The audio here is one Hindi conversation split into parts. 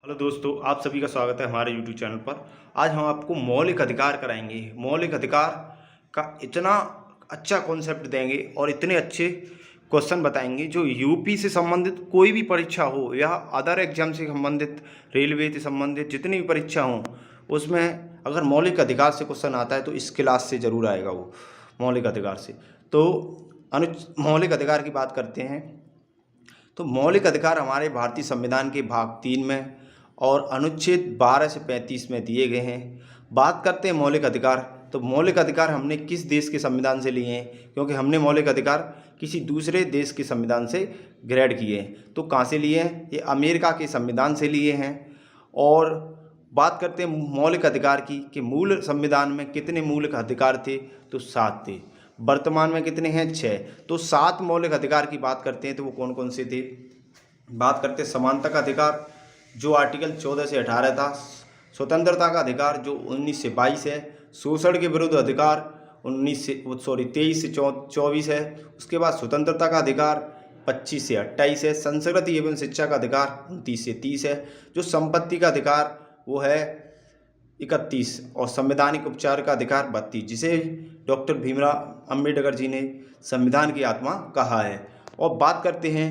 हेलो दोस्तों, आप सभी का स्वागत है हमारे यूट्यूब चैनल पर। आज हम आपको मौलिक अधिकार कराएंगे। मौलिक अधिकार का इतना अच्छा कॉन्सेप्ट देंगे और इतने अच्छे क्वेश्चन बताएंगे जो यूपी से संबंधित कोई भी परीक्षा हो या अदर एग्जाम से संबंधित, रेलवे से संबंधित जितनी भी परीक्षा हो, उसमें अगर मौलिक अधिकार से क्वेश्चन आता है तो इस क्लास से ज़रूर आएगा वो मौलिक अधिकार से। तो मौलिक अधिकार की बात करते हैं तो मौलिक अधिकार हमारे भारतीय संविधान के भाग 3 में और अनुच्छेद 12 से 35 में दिए गए हैं। बात करते हैं मौलिक अधिकार, तो मौलिक अधिकार हमने किस देश के संविधान से लिए हैं? क्योंकि हमने मौलिक अधिकार किसी दूसरे देश के संविधान से ग्रेड किए हैं। तो कहाँ से लिए हैं? ये अमेरिका के संविधान से लिए हैं। और बात करते हैं मौलिक अधिकार की कि मूल संविधान में कितने मौलिक अधिकार थे? तो 7 थे। वर्तमान में कितने हैं? 6। तो 7 मौलिक अधिकार की बात करते हैं तो वो कौन कौन से थे? बात करते हैं समानता का अधिकार जो आर्टिकल 14 से 18 था, स्वतंत्रता का अधिकार जो 19 से 22 है, शोषण के विरुद्ध अधिकार 23 से 24 है, उसके बाद स्वतंत्रता का अधिकार 25 से 28 है, संस्कृति एवं शिक्षा का अधिकार 29 से 30 है, जो संपत्ति का अधिकार वो है 31 और संवैधानिक उपचार का अधिकार 32, जिसे डॉक्टर भीमराव अम्बेडकर जी ने संविधान की आत्मा कहा है। और बात करते हैं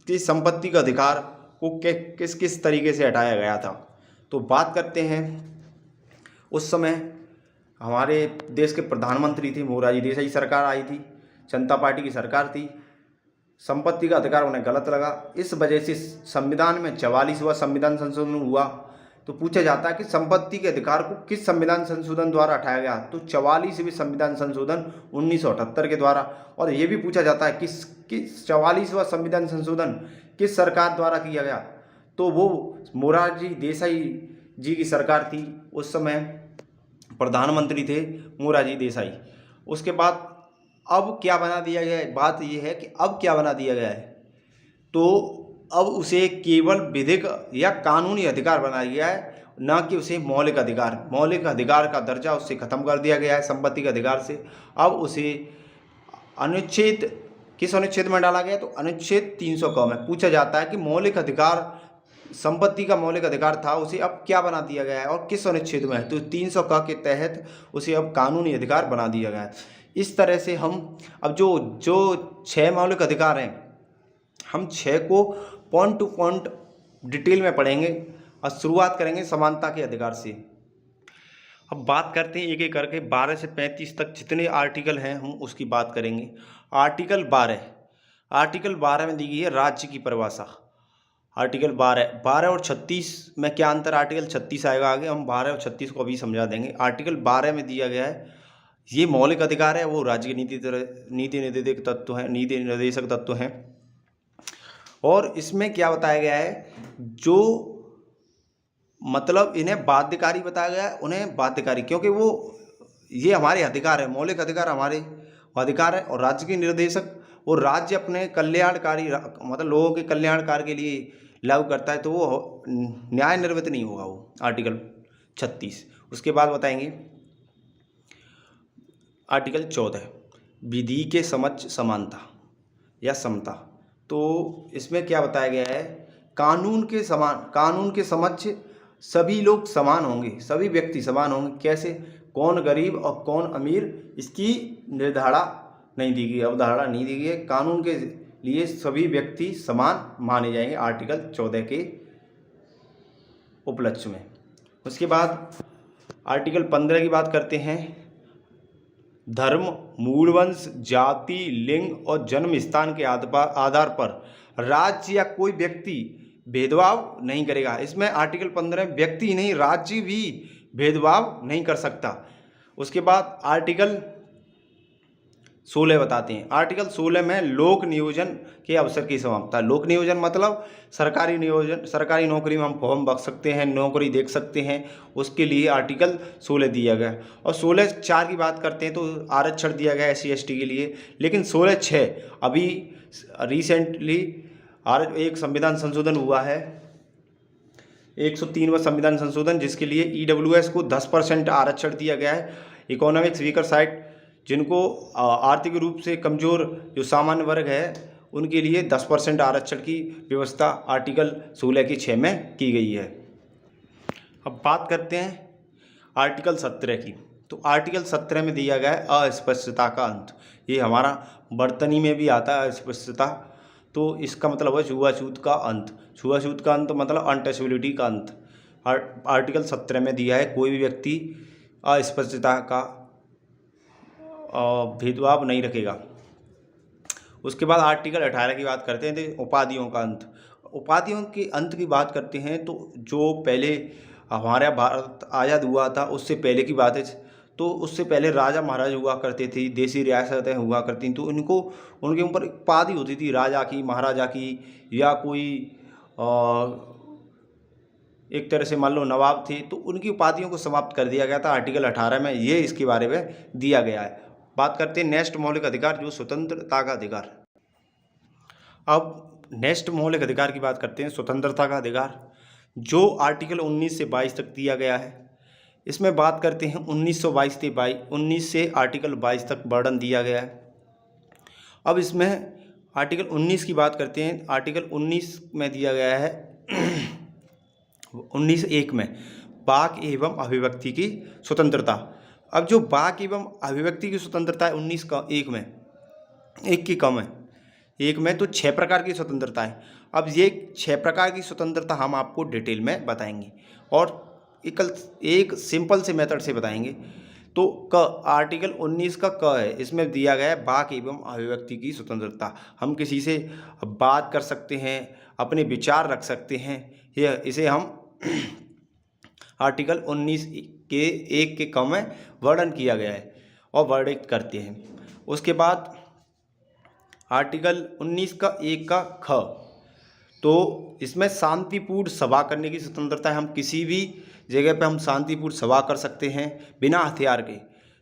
कि संपत्ति का अधिकार को किस किस तरीके से हटाया गया था। तो बात करते हैं उस समय हमारे देश के प्रधानमंत्री थे मोरारजी देसाई, सरकार आई थी, जनता पार्टी की सरकार थी। संपत्ति का अधिकार उन्हें गलत लगा, इस वजह से संविधान में 44वां संविधान संशोधन हुआ। तो पूछा जाता है कि संपत्ति के अधिकार को किस संविधान संशोधन द्वारा हटाया गया? तो 44वें संविधान संशोधन 1978 के द्वारा। और ये भी पूछा जाता है कि 44वां संविधान संशोधन किस सरकार द्वारा किया गया? तो वो मोरारजी देसाई जी की सरकार थी, उस समय प्रधानमंत्री थे मोरारजी देसाई। उसके बाद अब क्या बना दिया गया है? बात ये है कि अब क्या बना दिया गया है, तो अब उसे केवल विधिक या कानूनी अधिकार बनाया गया है, न कि उसे मौलिक अधिकार। मौलिक अधिकार का दर्जा उससे खत्म कर दिया गया है संपत्ति के अधिकार से। अब उसे अनुच्छेद किस अनुच्छेद में डाला गया? तो अनुच्छेद 300 में पूछा जाता है कि मौलिक अधिकार, संपत्ति का मौलिक अधिकार था, उसे अब क्या बना दिया गया है और किस अनुच्छेद में है? तो 300 के तहत उसे अब कानूनी अधिकार बना दिया गया है। इस तरह से हम अब जो 6 मौलिक अधिकार हैं, हम 6 को पॉइंट टू पॉइंट डिटेल में पढ़ेंगे और शुरुआत करेंगे समानता के अधिकार से। अब बात करते हैं एक एक करके 12 से 35 तक जितने आर्टिकल हैं हम उसकी बात करेंगे। आर्टिकल 12 में दी गई है राज्य की परिभाषा। आर्टिकल 12 और 36 में क्या अंतर? आर्टिकल 36 आएगा आगे, हम 12 और 36 को अभी समझा देंगे। आर्टिकल 12 में दिया गया है ये मौलिक अधिकार है, वो राज्य के नीति निर्देशक तत्व हैं। और इसमें क्या बताया गया है? जो मतलब इन्हें बाध्यकारी बताया गया है, उन्हें बाध्यकारी, क्योंकि वो ये हमारे अधिकार है, मौलिक अधिकार हमारे अधिकार है। और राज्य के निर्देशक, वो राज्य अपने कल्याणकारी मतलब लोगों के कल्याण कार्य के लिए लागू करता है, तो वो न्याय निर्मित नहीं होगा वो। आर्टिकल 36। उसके बाद बताएंगे आर्टिकल 14 विधि के समक्ष समानता या समता। तो इसमें क्या बताया गया है? कानून के समक्ष सभी लोग समान होंगे, सभी व्यक्ति समान होंगे। कैसे? कौन गरीब और कौन अमीर, इसकी अवधारणा नहीं दी गई है। कानून के लिए सभी व्यक्ति समान माने जाएंगे आर्टिकल 14 के उपलक्ष्य में। उसके बाद आर्टिकल 15 की बात करते हैं। धर्म, मूलवंश, जाति, लिंग और जन्म स्थान के आधार पर राज्य या कोई व्यक्ति भेदभाव नहीं करेगा। इसमें आर्टिकल 15 में व्यक्ति ही नहीं, राज्य भी भेदभाव नहीं कर सकता। उसके बाद आर्टिकल 16 बताते हैं। आर्टिकल 16 में लोक नियोजन के अवसर की समानता। लोक नियोजन मतलब सरकारी नियोजन, सरकारी नौकरी में हम फॉर्म भर सकते हैं, नौकरी देख सकते हैं, उसके लिए आर्टिकल 16 दिया गया। और 16(4) की बात करते हैं तो आरक्षण दिया गया SC/ST के लिए। लेकिन 16(6) अभी रिसेंटली एक संविधान संशोधन हुआ है, 103वां संविधान संशोधन, जिसके लिए EWS को 10% आरक्षण दिया गया है। इकोनॉमिक्स वीकर साइड, जिनको आर्थिक रूप से कमज़ोर जो सामान्य वर्ग है, उनके लिए 10% आरक्षण की व्यवस्था आर्टिकल 16 की 6 में की गई है। अब बात करते हैं आर्टिकल 17 की। तो आर्टिकल 17 में दिया गया है अस्पष्टता का अंत। ये हमारा वर्तनी में भी आता है अस्पष्टता, तो इसका मतलब है छुआछूत का अंत। छुआछूत का अंत मतलब अनटचेबिलिटी का अंत। आर्टिकल 17 में दिया है कोई भी व्यक्ति अस्पष्टता का भेदभाव नहीं रखेगा। उसके बाद आर्टिकल 18 की बात करते हैं तो उपाधियों का अंत। उपाधियों के अंत की बात करते हैं तो जो पहले हमारा भारत आज़ाद हुआ था उससे पहले की बात है, तो उससे पहले राजा महाराज हुआ करते थे, देसी रियासतें हुआ करती थी, तो इनको उनके ऊपर उपाधि होती थी राजा की, महाराजा की, या कोई एक तरह से मान लो नवाब थे, तो उनकी उपाधियों को समाप्त कर दिया गया था आर्टिकल 18 में। ये इसके बारे में दिया गया है। बात करते हैं नेक्स्ट मौलिक अधिकार, जो स्वतंत्रता का अधिकार। अब नेक्स्ट मौलिक अधिकार की बात करते हैं स्वतंत्रता का अधिकार, जो आर्टिकल 19 से 22 तक दिया गया है। इसमें बात करते हैं 19 से आर्टिकल 22 तक वर्णन दिया गया है। अब इसमें आर्टिकल 19 की बात करते हैं। आर्टिकल 19 में दिया गया है 19(1) में वाक एवं अभिव्यक्ति की स्वतंत्रता। अब जो वाक एवं अभिव्यक्ति की स्वतंत्रता है 19(1) में, एक की कम है, एक में तो 6 प्रकार की स्वतंत्रता है। अब ये 6 प्रकार की स्वतंत्रता हम आपको डिटेल में बताएंगे और एक सिंपल से मेथड से बताएंगे। तो आर्टिकल 19 का क है, इसमें दिया गया है वाक एवं अभिव्यक्ति की स्वतंत्रता। हम किसी से बात कर सकते हैं, अपने विचार रख सकते हैं, इसे हम आर्टिकल 19 के 1 के क में वर्णन किया गया है और वर्णित करते हैं। उसके बाद आर्टिकल 19 का 1 का ख, तो इसमें शांतिपूर्ण सभा करने की स्वतंत्रता है। हम किसी भी जगह पे हम शांतिपूर्ण सभा कर सकते हैं बिना हथियार के,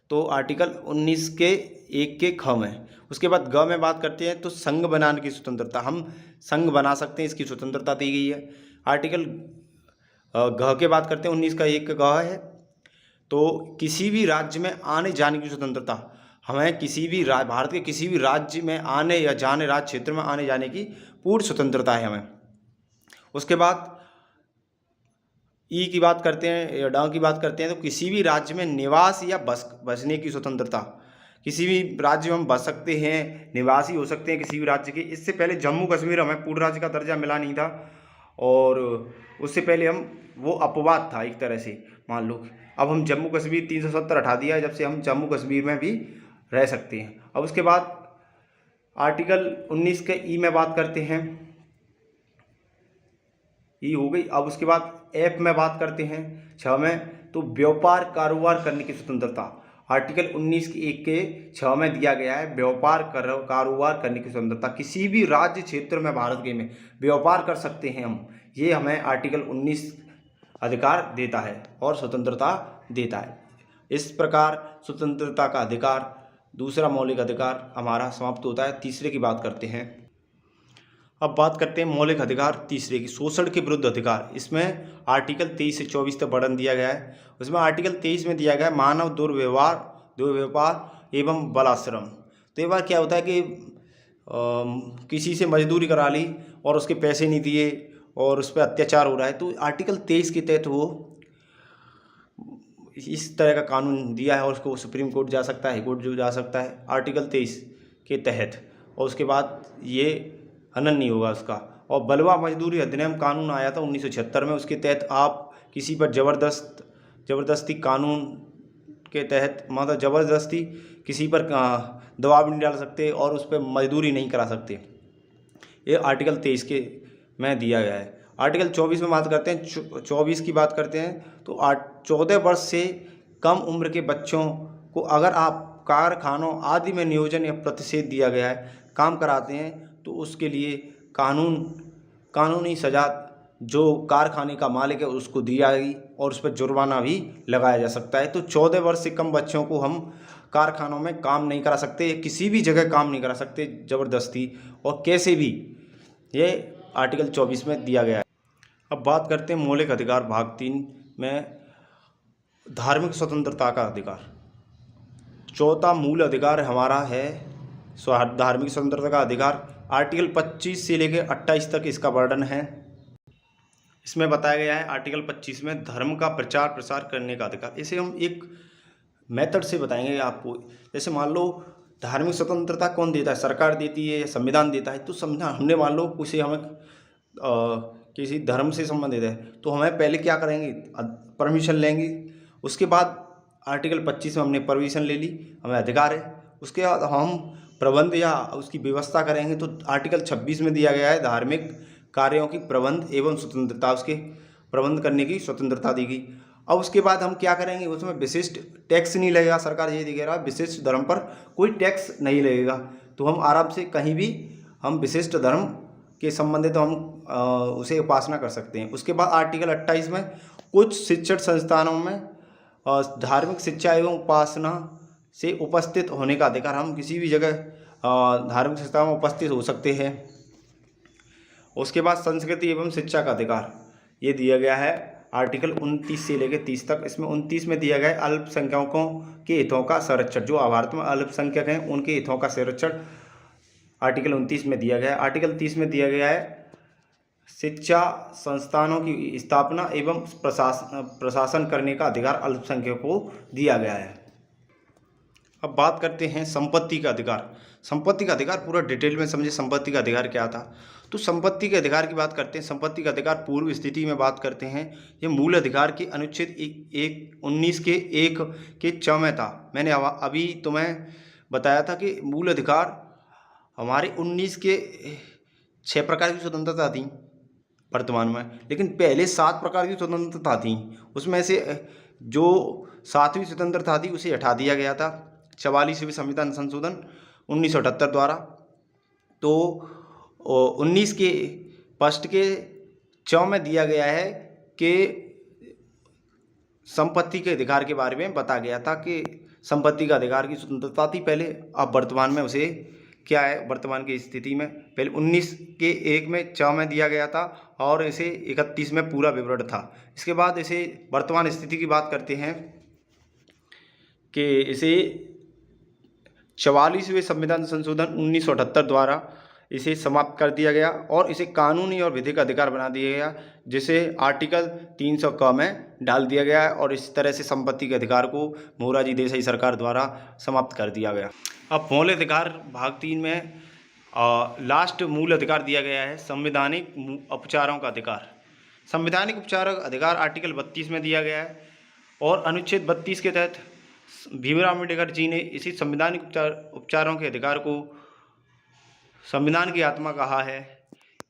तो आर्टिकल 19 के 1 के ख में। उसके बाद ग में बात करते हैं तो संघ बनाने की स्वतंत्रता, हम संघ बना सकते हैं, इसकी स्वतंत्रता दी गई है। आर्टिकल घ के बात करते हैं 19 का 1 का ग है, तो किसी भी राज्य में आने जाने की स्वतंत्रता, हमें किसी भी भारत के किसी भी राज्य में आने या जाने, राज्य क्षेत्र में आने जाने की पूर्ण स्वतंत्रता है हमें। उसके बाद ई की बात करते हैं या ड की बात करते हैं तो किसी भी राज्य में निवास या बसने की स्वतंत्रता, किसी भी राज्य में हम बस सकते हैं, निवासी हो सकते हैं किसी भी राज्य के। इससे पहले जम्मू कश्मीर हमें पूर्ण राज्य का दर्जा मिला नहीं था, और उससे पहले हम वो अपवाद था एक तरह से, मान लो। अब हम जम्मू कश्मीर 370 हटा दिया है, जब से हम जम्मू कश्मीर में भी रह सकते हैं। अब उसके बाद आर्टिकल 19 के ई में बात करते हैं, ई हो गई। अब उसके बाद एफ में बात करते हैं 6 में, तो व्यापार कारोबार करने की स्वतंत्रता। आर्टिकल 19 के 1 के 6 में दिया गया है व्यापार कारोबार करने की स्वतंत्रता। किसी भी राज्य क्षेत्र में भारत के में व्यापार कर सकते हैं हम, ये हमें आर्टिकल 19 अधिकार देता है और स्वतंत्रता देता है। इस प्रकार स्वतंत्रता का अधिकार, दूसरा मौलिक अधिकार हमारा समाप्त होता है। तीसरे की बात करते हैं। अब बात करते हैं मौलिक अधिकार तीसरे की, शोषण के विरुद्ध अधिकार। इसमें आर्टिकल 23 से 24 तक वर्णन दिया गया है। उसमें आर्टिकल 23 में दिया गया है मानव दुर्व्यवहार एवं बलाश्रम। तो एक बार क्या होता है कि किसी से मजदूरी करा ली और उसके पैसे नहीं दिए और उस पर अत्याचार हो रहा है, तो आर्टिकल 23 के तहत वो इस तरह का कानून दिया है और उसको सुप्रीम कोर्ट जा सकता है, हाई कोर्ट जो जा सकता है आर्टिकल 23 के तहत, और उसके बाद ये हनन नहीं होगा उसका। और बलवा मजदूरी अधिनियम कानून आया था 1976 में, उसके तहत आप किसी पर ज़बरदस्ती कानून के तहत, मतलब ज़बरदस्ती किसी पर दबाव नहीं डाल सकते और उस पर मजदूरी नहीं करा सकते। ये आर्टिकल 23 के में दिया गया है। आर्टिकल 24 में बात करते हैं, 24 की बात करते हैं तो 14 वर्ष से कम उम्र के बच्चों को अगर आप कारखानों आदि में नियोजन या प्रतिषेध दिया गया है, काम कराते हैं, तो उसके लिए कानूनी सजा जो कारखाने का मालिक है उसको दी जाएगी और उस पर जुर्माना भी लगाया जा सकता है। तो 14 वर्ष से कम बच्चों को हम कारखानों में काम नहीं करा सकते, किसी भी जगह काम नहीं करा सकते ज़बरदस्ती और कैसे भी, ये आर्टिकल 24 में दिया गया है। अब बात करते हैं मौलिक अधिकार भाग 3 में धार्मिक स्वतंत्रता का अधिकार। चौथा मूल अधिकार हमारा है धार्मिक स्वतंत्रता का अधिकार। आर्टिकल 25 से लेकर 28 तक इसका वर्णन है। इसमें बताया गया है आर्टिकल 25 में धर्म का प्रचार प्रसार करने का अधिकार। इसे हम एक मेथड से बताएंगे आपको। जैसे मान लो धार्मिक स्वतंत्रता कौन देता है, सरकार देती है या संविधान देता है। तो संविधान हमने मान लो किसी हमें किसी धर्म से संबंधित है तो हमें पहले क्या करेंगे, परमिशन लेंगे। उसके बाद आर्टिकल 25 में हमने परमिशन ले ली, हमें अधिकार है। उसके बाद हम प्रबंध या उसकी व्यवस्था करेंगे तो आर्टिकल 26 में दिया गया है धार्मिक कार्यों की प्रबंध एवं स्वतंत्रता, उसके प्रबंध करने की स्वतंत्रता दी गई। अब उसके बाद हम क्या करेंगे, उसमें विशिष्ट टैक्स नहीं लगेगा। सरकार ये दिख रहा है विशिष्ट धर्म पर कोई टैक्स नहीं लगेगा, तो हम आराम से कहीं भी हम विशिष्ट धर्म के संबंधित हम उसे उपासना कर सकते हैं। उसके बाद आर्टिकल 28 में कुछ शिक्षण संस्थानों में धार्मिक शिक्षा एवं उपासना से उपस्थित होने का अधिकार, हम किसी भी जगह धार्मिक संस्थाओं में उपस्थित हो सकते हैं। उसके बाद संस्कृति एवं शिक्षा का अधिकार ये दिया गया है आर्टिकल 29 से लेकर 30 तक। इसमें 29 में दिया गया है अल्पसंख्यकों के हितों का संरक्षण, जो भारत में अल्पसंख्यक हैं उनके हितों का संरक्षण आर्टिकल 29 में दिया गया है। आर्टिकल 30 में दिया गया है शिक्षा संस्थानों की स्थापना एवं प्रशासन करने का अधिकार अल्पसंख्यकों को दिया गया है। अब बात करते हैं संपत्ति का अधिकार। संपत्ति का अधिकार पूरा डिटेल में समझे, संपत्ति का अधिकार क्या था। तो संपत्ति के अधिकार की बात करते हैं। संपत्ति का अधिकार पूर्व स्थिति में बात करते हैं। ये मूल अधिकार के अनुच्छेद 19 के 1 के 6 में था। मैंने अभी तुम्हें बताया था कि मूल अधिकार हमारे 19 के 6 प्रकार की स्वतंत्रता थी वर्तमान में, लेकिन पहले 7 प्रकार की स्वतंत्रता थी। उसमें से जो 7वीं स्वतंत्रता थी उसे हटा दिया गया था 44वें संविधान संशोधन 1978 द्वारा। तो 19 के फर्स्ट के 6 में दिया गया है कि संपत्ति के अधिकार के बारे में बताया गया था कि संपत्ति का अधिकार की स्वतंत्रता थी पहले। अब वर्तमान में उसे क्या है, वर्तमान की स्थिति में पहले 19 के 1 में 6 में दिया गया था और इसे 31 में पूरा विवरण था। इसके बाद इसे वर्तमान स्थिति की बात करते हैं कि इसे 44वें संविधान संशोधन 1978 द्वारा इसे समाप्त कर दिया गया और इसे कानूनी और विधिक अधिकार बना दिया गया, जिसे आर्टिकल 300 क में डाल दिया गया है। और इस तरह से संपत्ति के अधिकार को मोरारजी देसाई सरकार द्वारा समाप्त कर दिया गया। अब मौलिक अधिकार भाग 3 में लास्ट मूल अधिकार दिया गया है संवैधानिक उपचारों का अधिकार। संवैधानिक उपचार का अधिकार आर्टिकल 32 में दिया गया है और अनुच्छेद 32 के तहत भीमराव अम्बेडकर जी ने इसी संवैधानिक उपचारों के अधिकार को संविधान की आत्मा कहा है।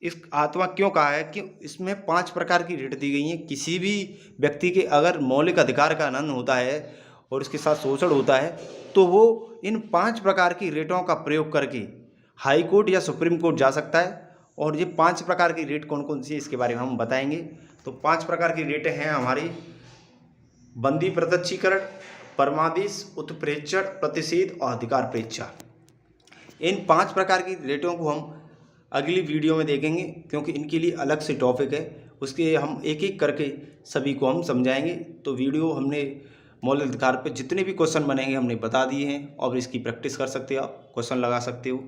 इस आत्मा क्यों कहा है कि इसमें 5 प्रकार की रेट दी गई हैं। किसी भी व्यक्ति के अगर मौलिक अधिकार का हनन होता है और इसके साथ शोषण होता है तो वो इन 5 प्रकार की रेटों का प्रयोग करके हाई कोर्ट या सुप्रीम कोर्ट जा सकता है। और ये 5 प्रकार की रेट कौन कौन सी है इसके बारे में हम बताएंगे। तो 5 प्रकार की रेटें हैं हमारी बंदी प्रत्यक्षीकरण, परमादेश, उत्प्रेक्षण, प्रतिषेध और अधिकार प्रेक्षा। इन 5 प्रकार की रेटों को हम अगली वीडियो में देखेंगे क्योंकि इनके लिए अलग से टॉपिक है, उसके हम एक एक करके सभी को हम समझाएंगे। तो वीडियो हमने मौलिक अधिकार पे जितने भी क्वेश्चन बनेंगे हमने बता दिए हैं और इसकी प्रैक्टिस कर सकते हो, आप क्वेश्चन लगा सकते हो।